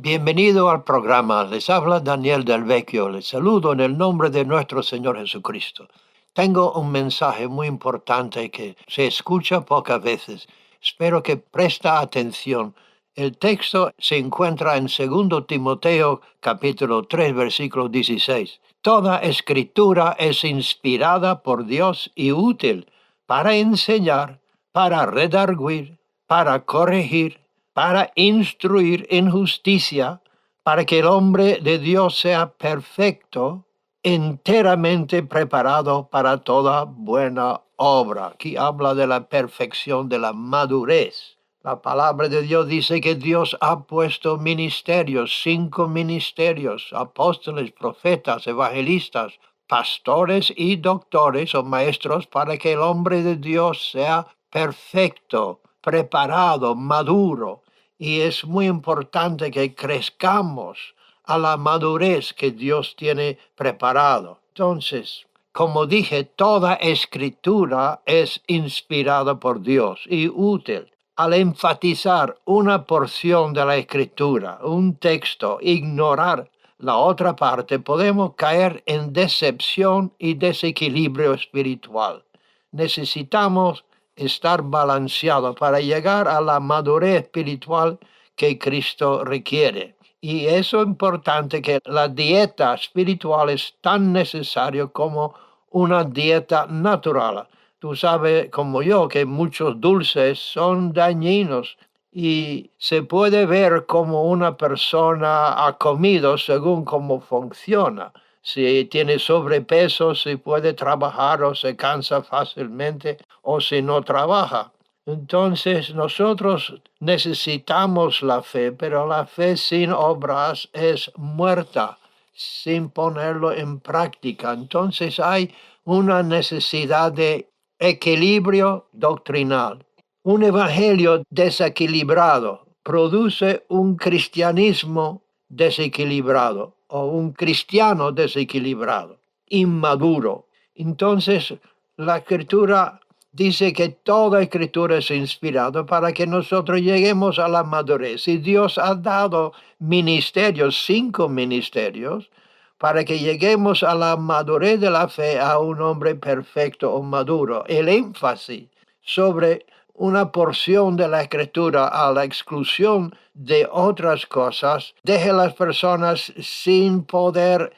Bienvenido al programa. Les habla Daniel Del Vecchio. Les saludo en el nombre de nuestro Señor Jesucristo. Tengo un mensaje muy importante que se escucha pocas veces. Espero que presta atención. El texto se encuentra en 2 Timoteo capítulo 3 versículo 16. Toda escritura es inspirada por Dios y útil para enseñar, para redarguir, para corregir, para instruir en justicia, para que el hombre de Dios sea perfecto, enteramente preparado para toda buena obra. Aquí habla de la perfección, de la madurez. La palabra de Dios dice que Dios ha puesto ministerios, 5 ministerios, apóstoles, profetas, evangelistas, pastores y doctores o maestros, para que el hombre de Dios sea perfecto, preparado, maduro. Y es muy importante que crezcamos a la madurez que Dios tiene preparado. Entonces, como dije, toda escritura es inspirada por Dios y útil. Al enfatizar una porción de la escritura, un texto, ignorar la otra parte, podemos caer en decepción y desequilibrio espiritual. Necesitamos estar balanceado para llegar a la madurez espiritual que Cristo requiere. Y eso es importante, que la dieta espiritual es tan necesaria como una dieta natural. Tú sabes, como yo, que muchos dulces son dañinos y se puede ver cómo una persona ha comido según cómo funciona. Si tiene sobrepeso, si puede trabajar o se cansa fácilmente o si no trabaja. Entonces nosotros necesitamos la fe, pero la fe sin obras es muerta, sin ponerlo en práctica. Entonces hay una necesidad de equilibrio doctrinal. Un evangelio desequilibrado produce un cristianismo desequilibrado o un cristiano desequilibrado, inmaduro. Entonces, la escritura dice que toda escritura es inspirada para que nosotros lleguemos a la madurez. Y Dios ha dado ministerios, 5 ministerios, para que lleguemos a la madurez de la fe, a un hombre perfecto o maduro. El énfasis sobre una porción de la escritura a la exclusión de otras cosas deja a las personas sin poder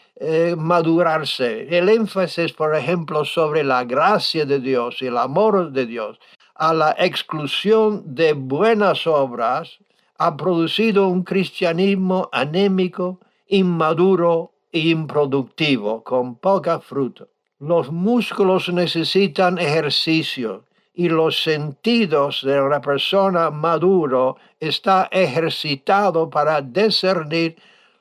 madurarse. El énfasis, por ejemplo, sobre la gracia de Dios y el amor de Dios a la exclusión de buenas obras ha producido un cristianismo anémico, inmaduro e improductivo, con poca fruto. Los músculos necesitan ejercicio y los sentidos de una persona maduro está ejercitado para discernir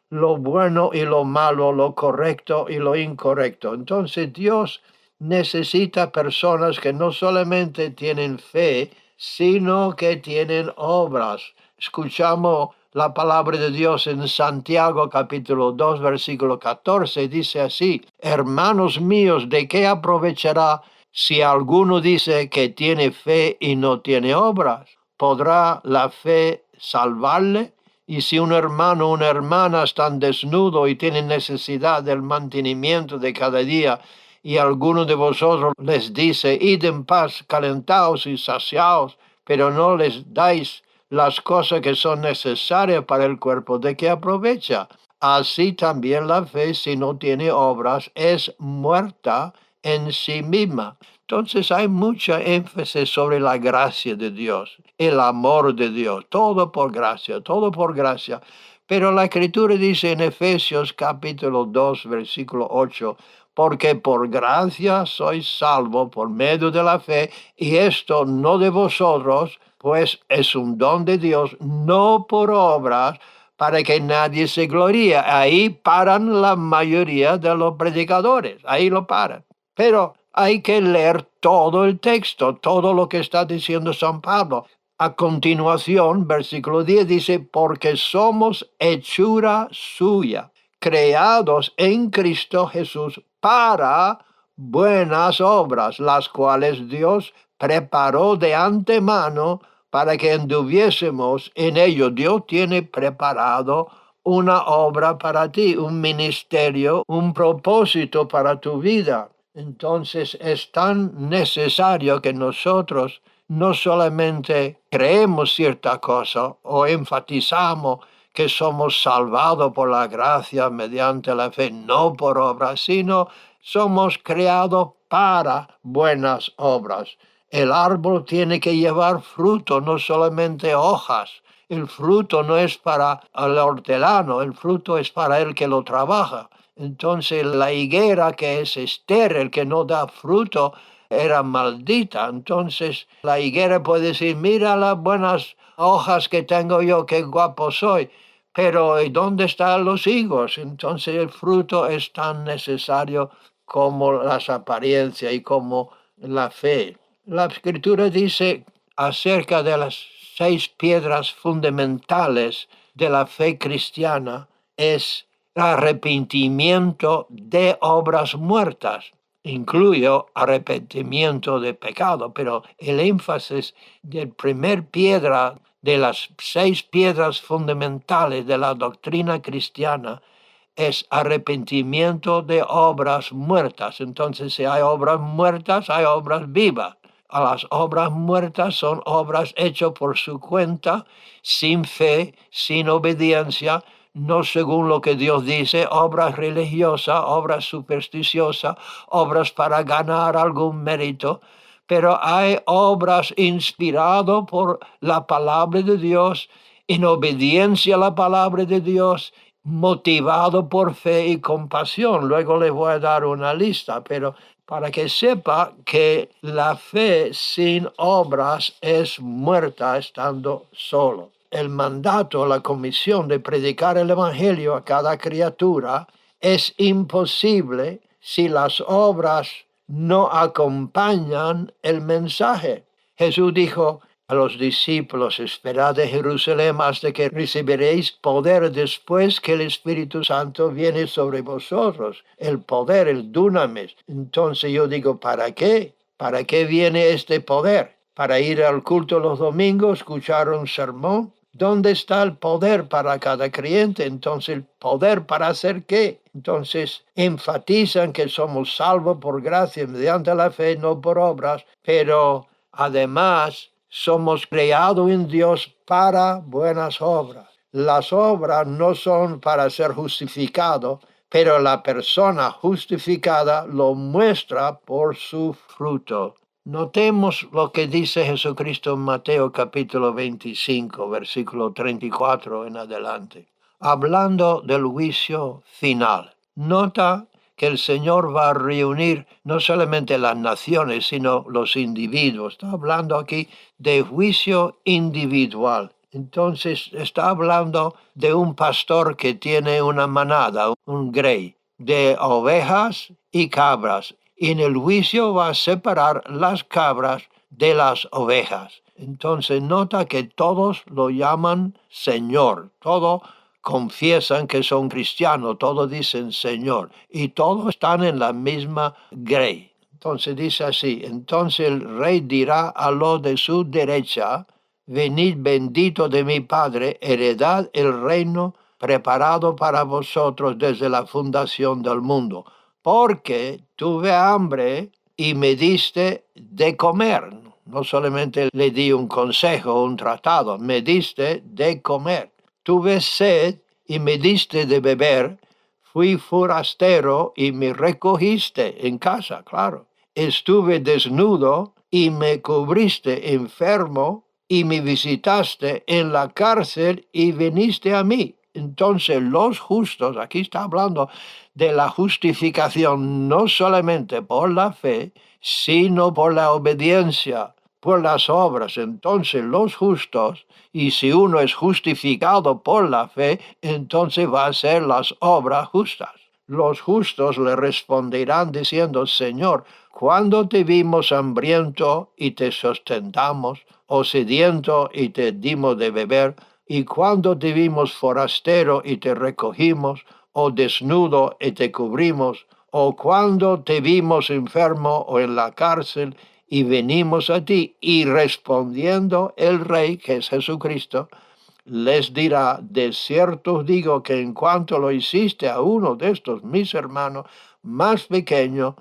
lo bueno y lo malo, lo correcto y lo incorrecto. Entonces Dios necesita personas que no solamente tienen fe, sino que tienen obras. Escuchamos la palabra de Dios en Santiago capítulo 2 versículo 14. Dice así: hermanos míos, ¿de qué aprovechará si alguno dice que tiene fe y no tiene obras? ¿Podrá la fe salvarle? Y si un hermano o una hermana están desnudos y tienen necesidad del mantenimiento de cada día, y alguno de vosotros les dice: id en paz, calentaos y saciaos, pero no les dais las cosas que son necesarias para el cuerpo, ¿de qué aprovecha? Así también la fe, si no tiene obras, es muerta en sí misma. Entonces hay mucha énfasis sobre la gracia de Dios, el amor de Dios, todo por gracia, todo por gracia. Pero la Escritura dice en Efesios capítulo 2, versículo 8, porque por gracia sois salvos por medio de la fe, y esto no de vosotros, pues es un don de Dios, no por obras, para que nadie se gloríe. Ahí paran la mayoría de los predicadores, ahí lo paran. Pero hay que leer todo el texto, todo lo que está diciendo San Pablo. A continuación, versículo 10 dice: porque somos hechura suya, creados en Cristo Jesús para buenas obras, las cuales Dios preparó de antemano para que anduviésemos en ello. Dios tiene preparado una obra para ti, un ministerio, un propósito para tu vida. Entonces es tan necesario que nosotros no solamente creemos cierta cosa o enfatizamos que somos salvados por la gracia mediante la fe, no por obras, sino somos creados para buenas obras. El árbol tiene que llevar fruto, no solamente hojas. El fruto no es para el hortelano, el fruto es para el que lo trabaja. Entonces la higuera que es estéril, que no da fruto, era maldita. Entonces la higuera puede decir, mira las buenas hojas que tengo yo, qué guapo soy. Pero ¿y dónde están los higos? Entonces el fruto es tan necesario como las apariencias y como la fe. La escritura dice acerca de las 6 piedras fundamentales de la fe cristiana es arrepentimiento de obras muertas. Incluyo arrepentimiento de pecado, pero el énfasis de primer piedra de las 6 piedras fundamentales de la doctrina cristiana es arrepentimiento de obras muertas. Entonces, si hay obras muertas, hay obras vivas. A las obras muertas son obras hechas por su cuenta, sin fe, sin obediencia, no según lo que Dios dice, obras religiosas, obras supersticiosas, obras para ganar algún mérito. Pero hay obras inspiradas por la palabra de Dios, en obediencia a la palabra de Dios, motivado por fe y compasión. Luego les voy a dar una lista, pero para que sepa que la fe sin obras es muerta estando solo. El mandato, la comisión de predicar el Evangelio a cada criatura es imposible si las obras no acompañan el mensaje. Jesús dijo a los discípulos, esperad de Jerusalén hasta que recibiréis poder después que el Espíritu Santo viene sobre vosotros. El poder, el dunamis. Entonces yo digo, ¿para qué? ¿Para qué viene este poder? ¿Para ir al culto los domingos, escuchar un sermón? ¿Dónde está el poder para cada creyente? Entonces, ¿el poder para hacer qué? Entonces, enfatizan que somos salvos por gracia mediante la fe, no por obras, pero además somos creados en Dios para buenas obras. Las obras no son para ser justificados, pero la persona justificada lo muestra por su fruto. Notemos lo que dice Jesucristo en Mateo capítulo 25, versículo 34 en adelante, hablando del juicio final. Nota que el Señor va a reunir no solamente las naciones, sino los individuos. Está hablando aquí de juicio individual. Entonces está hablando de un pastor que tiene una manada, un grey, de ovejas y cabras. Y en el juicio va a separar las cabras de las ovejas. Entonces nota que todos lo llaman Señor, todos confiesan que son cristianos, todos dicen Señor, y todos están en la misma grey. Entonces dice así, entonces el rey dirá a los de su derecha, venid bendito de mi Padre, heredad el reino preparado para vosotros desde la fundación del mundo, porque tuve hambre y me diste de comer. No solamente le di un consejo, un tratado, me diste de comer. Tuve sed y me diste de beber, fui forastero y me recogiste en casa, claro. Estuve desnudo y me cubriste, enfermo y me visitaste en la cárcel y viniste a mí. Entonces los justos, aquí está hablando de la justificación no solamente por la fe, sino por la obediencia, por las obras. Entonces los justos, y si uno es justificado por la fe, entonces va a hacer las obras justas. Los justos le responderán diciendo, Señor, ¿cuándo te vimos hambriento y te sustentamos, o sediento y te dimos de beber? ¿Y cuándo te vimos forastero y te recogimos, o desnudo y te cubrimos? ¿O cuándo te vimos enfermo o en la cárcel y venimos a ti? Y respondiendo el Rey, que es Jesucristo, les dirá, de cierto os digo que en cuanto lo hiciste a uno de estos mis hermanos más pequeños,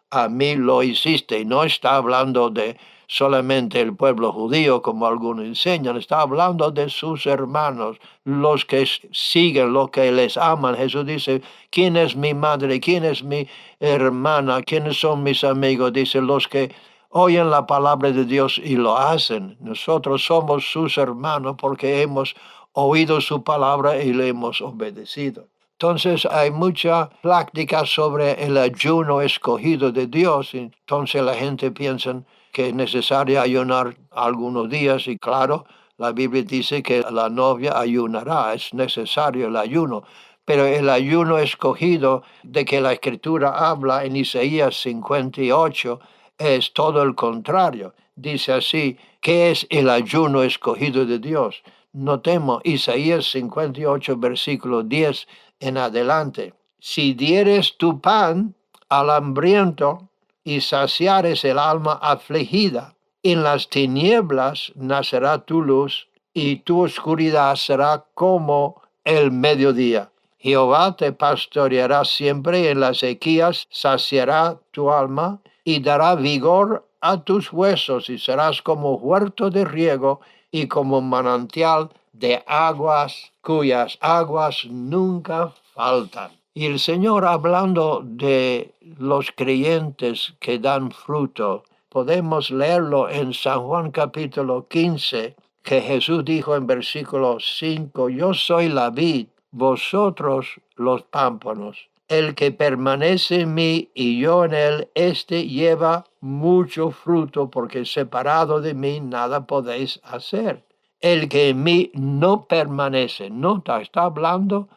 a mí lo hiciste. Y no está hablando de solamente el pueblo judío, como algunos enseñan, está hablando de sus hermanos, los que siguen, los que les aman. Jesús dice, ¿quién es mi madre? ¿Quién es mi hermana? ¿Quiénes son mis amigos? Dice, los que oyen la palabra de Dios y lo hacen. Nosotros somos sus hermanos porque hemos oído su palabra y le hemos obedecido. Entonces hay mucha práctica sobre el ayuno escogido de Dios. Entonces la gente piensa que es necesario ayunar algunos días y claro, la Biblia dice que la novia ayunará, es necesario el ayuno. Pero el ayuno escogido de que la Escritura habla en Isaías 58 es todo el contrario. Dice así, ¿qué es el ayuno escogido de Dios? Notemos Isaías 58, versículo 10 en adelante. Si dieres tu pan al hambriento y saciares el alma afligida, en las tinieblas nacerá tu luz y tu oscuridad será como el mediodía. Jehová te pastoreará siempre, en las sequías saciará tu alma y dará vigor a tus huesos y serás como huerto de riego y como manantial de aguas cuyas aguas nunca faltan. Y el Señor, hablando de los creyentes que dan fruto, podemos leerlo en San Juan capítulo 15, que Jesús dijo en versículo 5, yo soy la vid, vosotros los pámpanos. El que permanece en mí y yo en él, éste lleva mucho fruto, porque separado de mí nada podéis hacer. El que en mí no permanece, nota, está hablando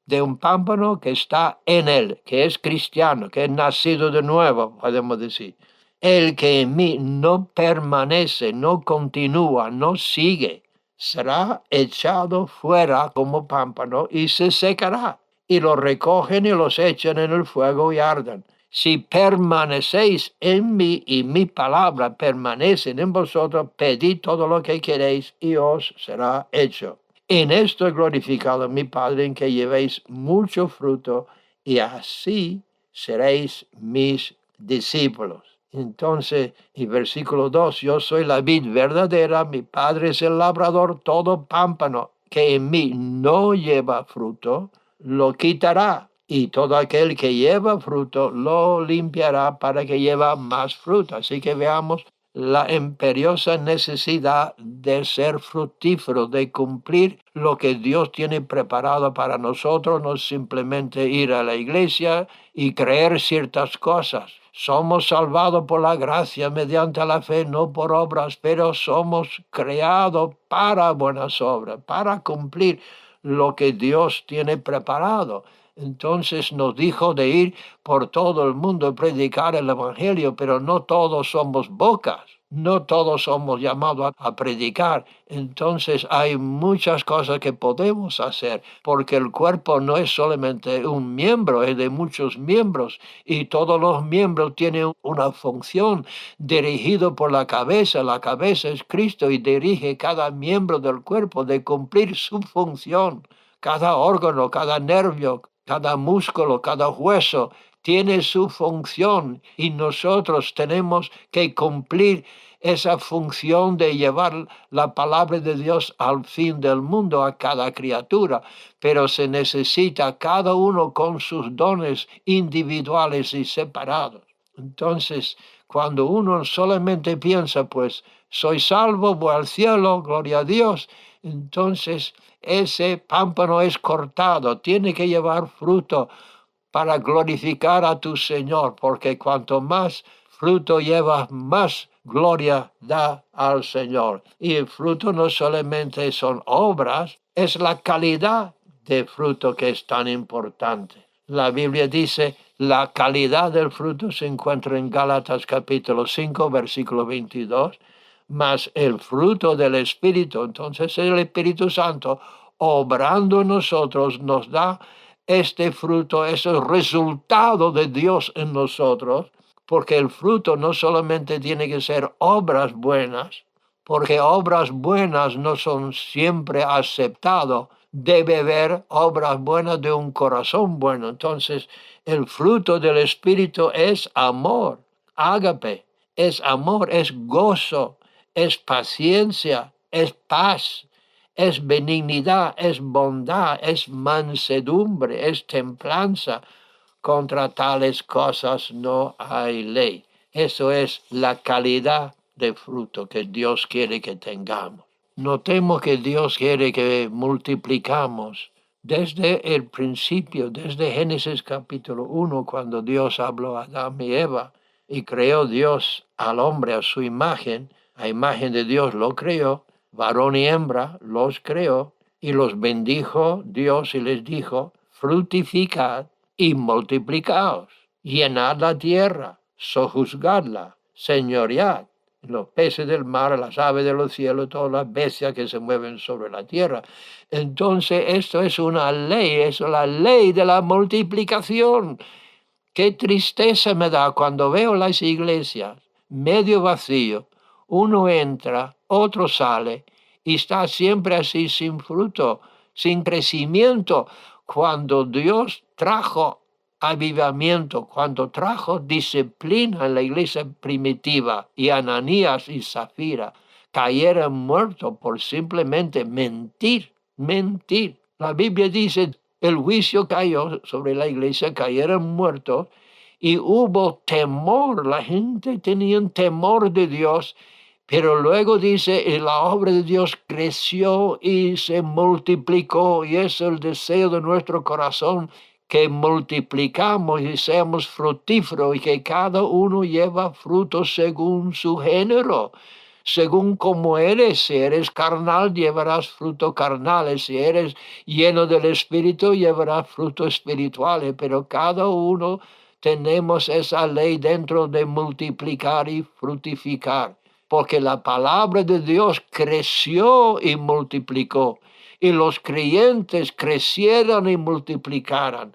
de un pámpano que está en él, que es cristiano, que es nacido de nuevo, podemos decir. El que en mí no permanece, no continúa, no sigue, será echado fuera como pámpano y se secará. Y lo recogen y los echan en el fuego y arden. Si permanecéis en mí y mi palabra permanecen en vosotros, pedid todo lo que queréis y os será hecho. En esto he glorificado a mi Padre, en que llevéis mucho fruto y así seréis mis discípulos. Entonces, en versículo 2, yo soy la vid verdadera, mi Padre es el labrador, todo pámpano que en mí no lleva fruto, lo quitará. Y todo aquel que lleva fruto lo limpiará para que lleve más fruto. Así que veamos la imperiosa necesidad de ser fructífero, de cumplir lo que Dios tiene preparado para nosotros, no simplemente ir a la iglesia y creer ciertas cosas. Somos salvados por la gracia mediante la fe, no por obras, pero somos creados para buenas obras, para cumplir lo que Dios tiene preparado. Entonces nos dijo de ir por todo el mundo y predicar el Evangelio, pero no todos somos bocas, no todos somos llamados a predicar. Entonces hay muchas cosas que podemos hacer, porque el cuerpo no es solamente un miembro, es de muchos miembros, y todos los miembros tienen una función dirigido por la cabeza. La cabeza es Cristo y dirige cada miembro del cuerpo de cumplir su función. Cada órgano, cada nervio, cada músculo, cada hueso tiene su función y nosotros tenemos que cumplir esa función de llevar la palabra de Dios al fin del mundo a cada criatura, pero se necesita cada uno con sus dones individuales y separados. Entonces, cuando uno solamente piensa, pues, soy salvo, voy al cielo, gloria a Dios, entonces ese pámpano es cortado, tiene que llevar fruto para glorificar a tu Señor, porque cuanto más fruto llevas, más gloria da al Señor. Y el fruto no solamente son obras, es la calidad de fruto que es tan importante. La Biblia dice, la calidad del fruto se encuentra en Gálatas capítulo 5, versículo 22, mas el fruto del Espíritu, entonces el Espíritu Santo, obrando en nosotros, nos da este fruto, es el resultado de Dios en nosotros, porque el fruto no solamente tiene que ser obras buenas, porque obras buenas no son siempre aceptadas. Debe haber obras buenas de un corazón bueno. Entonces, el fruto del Espíritu es amor, ágape, es amor, es gozo, es paciencia, es paz, es benignidad, es bondad, es mansedumbre, es templanza. Contra tales cosas no hay ley. Eso es la calidad de fruto que Dios quiere que tengamos. Notemos que Dios quiere que multiplicamos desde el principio, desde Génesis capítulo 1, cuando Dios habló a Adán y Eva y creó Dios al hombre a su imagen, a imagen de Dios lo creó, varón y hembra los creó y los bendijo Dios y les dijo, fructificad y multiplicaos, llenad la tierra, sojuzgadla, señoread los peces del mar, las aves de los cielos, todas las bestias que se mueven sobre la tierra. Entonces, esto es una ley, es la ley de la multiplicación. Qué tristeza me da cuando veo las iglesias medio vacío. Uno entra, otro sale y está siempre así sin fruto, sin crecimiento. Cuando Dios trajo avivamiento, cuando trajo disciplina en la iglesia primitiva y Ananías y Zafira cayeron muertos por simplemente mentir. La Biblia dice, el juicio cayó sobre la iglesia, cayeron muertos y hubo temor. La gente tenía un temor de Dios, pero luego dice, y la obra de Dios creció y se multiplicó, y es el deseo de nuestro corazón que multiplicamos y seamos fructíferos y que cada uno lleva frutos según su género. Según como eres, si eres carnal, llevarás frutos carnales, si eres lleno del Espíritu, llevarás frutos espirituales, pero cada uno tenemos esa ley dentro de multiplicar y fructificar, porque la palabra de Dios creció y multiplicó, y los creyentes crecieron y multiplicaron.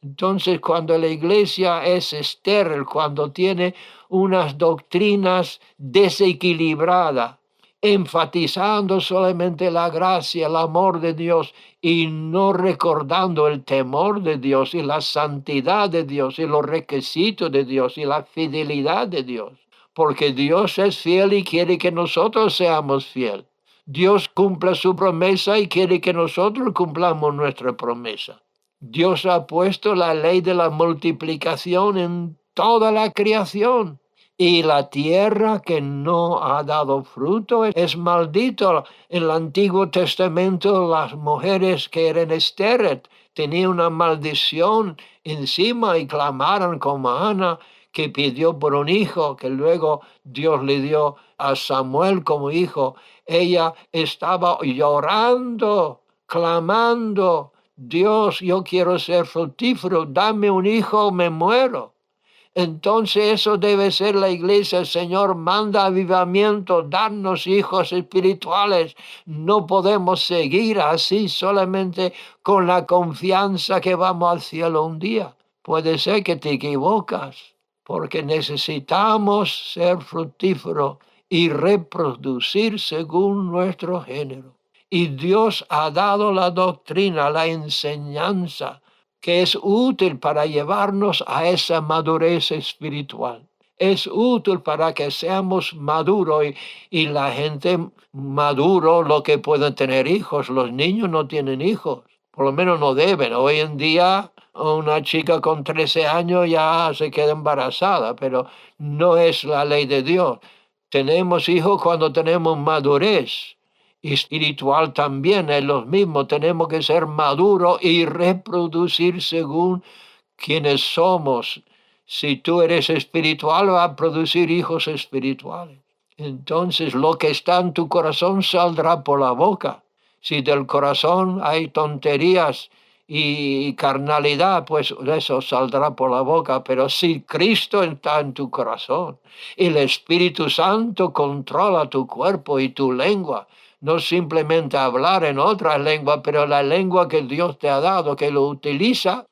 Entonces, cuando la iglesia es estéril, cuando tiene unas doctrinas desequilibradas, enfatizando solamente la gracia, el amor de Dios y no recordando el temor de Dios y la santidad de Dios y los requisitos de Dios y la fidelidad de Dios. Porque Dios es fiel y quiere que nosotros seamos fieles. Dios cumple su promesa y quiere que nosotros cumplamos nuestra promesa. Dios ha puesto la ley de la multiplicación en toda la creación. Y la tierra que no ha dado fruto es maldito. En el Antiguo Testamento las mujeres que eran estériles tenían una maldición encima y clamaron como Ana, que pidió por un hijo, que luego Dios le dio a Samuel como hijo. Ella estaba llorando, clamando, Dios, yo quiero ser fructífero, dame un hijo, me muero. Entonces eso debe ser la iglesia. Señor, manda avivamiento, darnos hijos espirituales. No podemos seguir así solamente con la confianza que vamos al cielo un día. Puede ser que te equivocas, porque necesitamos ser fructíferos y reproducir según nuestro género. Y Dios ha dado la doctrina, la enseñanza, que es útil para llevarnos a esa madurez espiritual. Es útil para que seamos maduros y la gente maduro, lo que pueden tener hijos. Los niños no tienen hijos, por lo menos no deben. Hoy en día una chica con 13 años ya se queda embarazada, pero no es la ley de Dios. Tenemos hijos cuando tenemos madurez. Espiritual también es lo mismo. Tenemos que ser maduros y reproducir según quienes somos. Si tú eres espiritual, vas a producir hijos espirituales. Entonces lo que está en tu corazón saldrá por la boca. Si del corazón hay tonterías y carnalidad, pues eso saldrá por la boca. Pero si Cristo está en tu corazón y el Espíritu Santo controla tu cuerpo y tu lengua, no simplemente hablar en otra lengua, pero la lengua que Dios te ha dado, que lo utiliza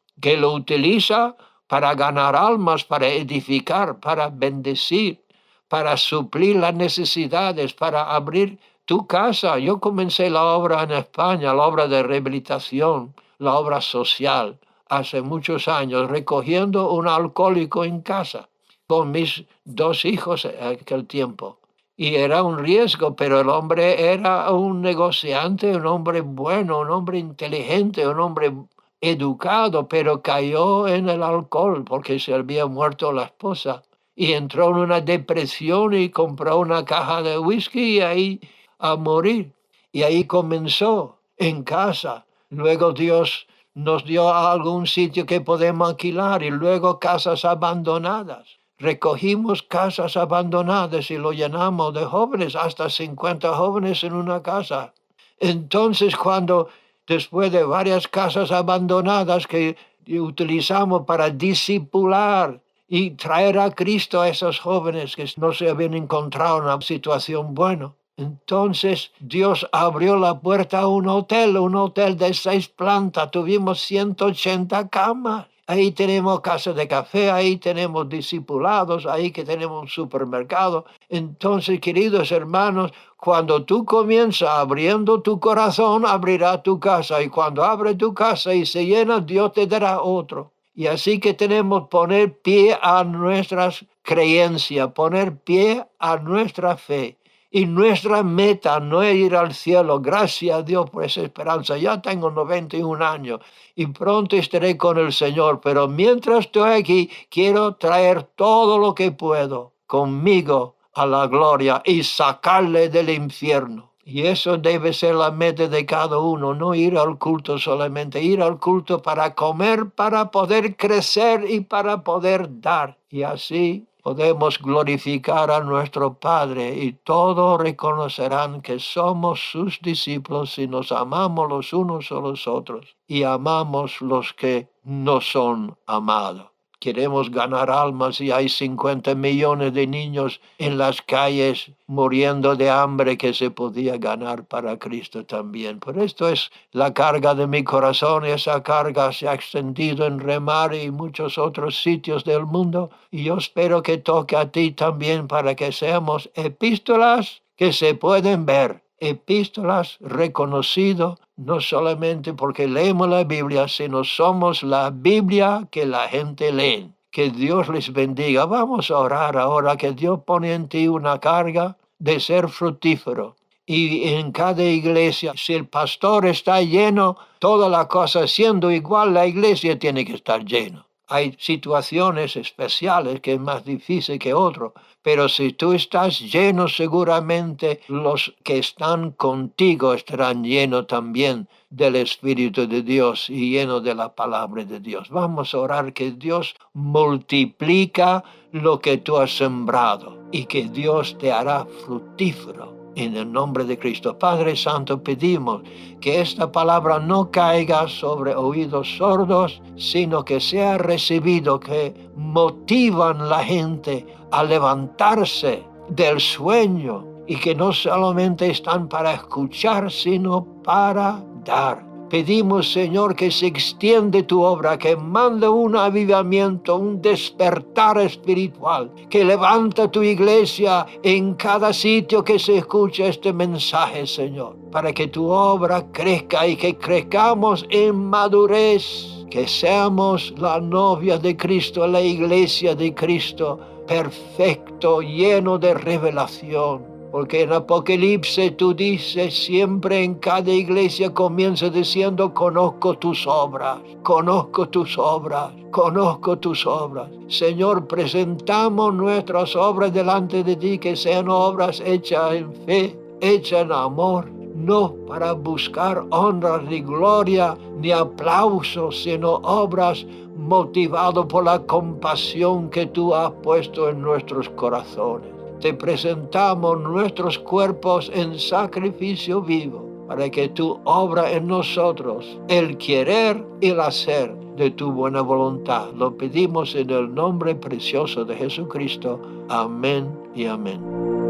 para ganar almas, para edificar, para bendecir, para suplir las necesidades, para abrir tu casa. Yo comencé la obra en España, la obra de rehabilitación, la obra social, hace muchos años, recogiendo un alcohólico en casa con mis 2 hijos en aquel tiempo. Y era un riesgo, pero el hombre era un negociante, un hombre bueno, un hombre inteligente, un hombre educado, pero cayó en el alcohol porque se había muerto la esposa. Y entró en una depresión y compró una caja de whisky y ahí a morir. Y ahí comenzó en casa. Luego Dios nos dio algún sitio que podemos alquilar y luego casas abandonadas. Recogimos casas abandonadas y lo llenamos de jóvenes, hasta 50 jóvenes en una casa. Entonces, cuando después de varias casas abandonadas que utilizamos para discipular y traer a Cristo a esos jóvenes que no se habían encontrado en una situación buena, entonces Dios abrió la puerta a un hotel de 6 plantas, tuvimos 180 camas. Ahí tenemos casa de café, ahí tenemos discipulados, ahí que tenemos un supermercado. Entonces, queridos hermanos, cuando tú comienzas abriendo tu corazón, abrirá tu casa. Y cuando abre tu casa y se llena, Dios te dará otro. Y así que tenemos que poner pie a nuestras creencias, poner pie a nuestra fe. Y nuestra meta no es ir al cielo. Gracias a Dios por esa esperanza. Ya tengo 91 años y pronto estaré con el Señor. Pero mientras estoy aquí, quiero traer todo lo que puedo conmigo a la gloria y sacarle del infierno. Y eso debe ser la meta de cada uno, no ir al culto solamente, ir al culto para comer, para poder crecer y para poder dar. Y así podemos glorificar a nuestro Padre y todos reconocerán que somos sus discípulos si nos amamos los unos a los otros y amamos los que no son amados. Queremos ganar almas y hay 50 millones de niños en las calles muriendo de hambre que se podía ganar para Cristo también. Por esto es la carga de mi corazón y esa carga se ha extendido en Remar y muchos otros sitios del mundo y yo espero que toque a ti también para que seamos epístolas que se pueden ver. Epístolas reconocidos, no solamente porque leemos la Biblia, sino somos la Biblia que la gente lee. Que Dios les bendiga. Vamos a orar ahora, que Dios pone en ti una carga de ser fructífero. Y en cada iglesia, si el pastor está lleno, toda la cosa siendo igual, la iglesia tiene que estar llena. Hay situaciones especiales que es más difícil que otro, pero si tú estás lleno, seguramente los que están contigo estarán llenos también del Espíritu de Dios y llenos de la palabra de Dios. Vamos a orar que Dios multiplica lo que tú has sembrado y que Dios te hará fructífero. En el nombre de Cristo, Padre Santo, pedimos que esta palabra no caiga sobre oídos sordos, sino que sea recibido, que motivan la gente a levantarse del sueño y que no solamente están para escuchar, sino para dar. Pedimos, Señor, que se extiende tu obra, que mande un avivamiento, un despertar espiritual, que levanta tu iglesia en cada sitio que se escuche este mensaje, Señor, para que tu obra crezca y que crezcamos en madurez, que seamos la novia de Cristo, la iglesia de Cristo, perfecto, lleno de revelación. Porque en Apocalipsis tú dices, siempre en cada iglesia comienza diciendo, conozco tus obras, conozco tus obras, conozco tus obras. Señor, presentamos nuestras obras delante de ti, que sean obras hechas en fe, hechas en amor, no para buscar honra ni gloria ni aplausos, sino obras motivadas por la compasión que tú has puesto en nuestros corazones. Te presentamos nuestros cuerpos en sacrificio vivo, para que tú obra en nosotros el querer y el hacer de tu buena voluntad. Lo pedimos en el nombre precioso de Jesucristo. Amén y amén.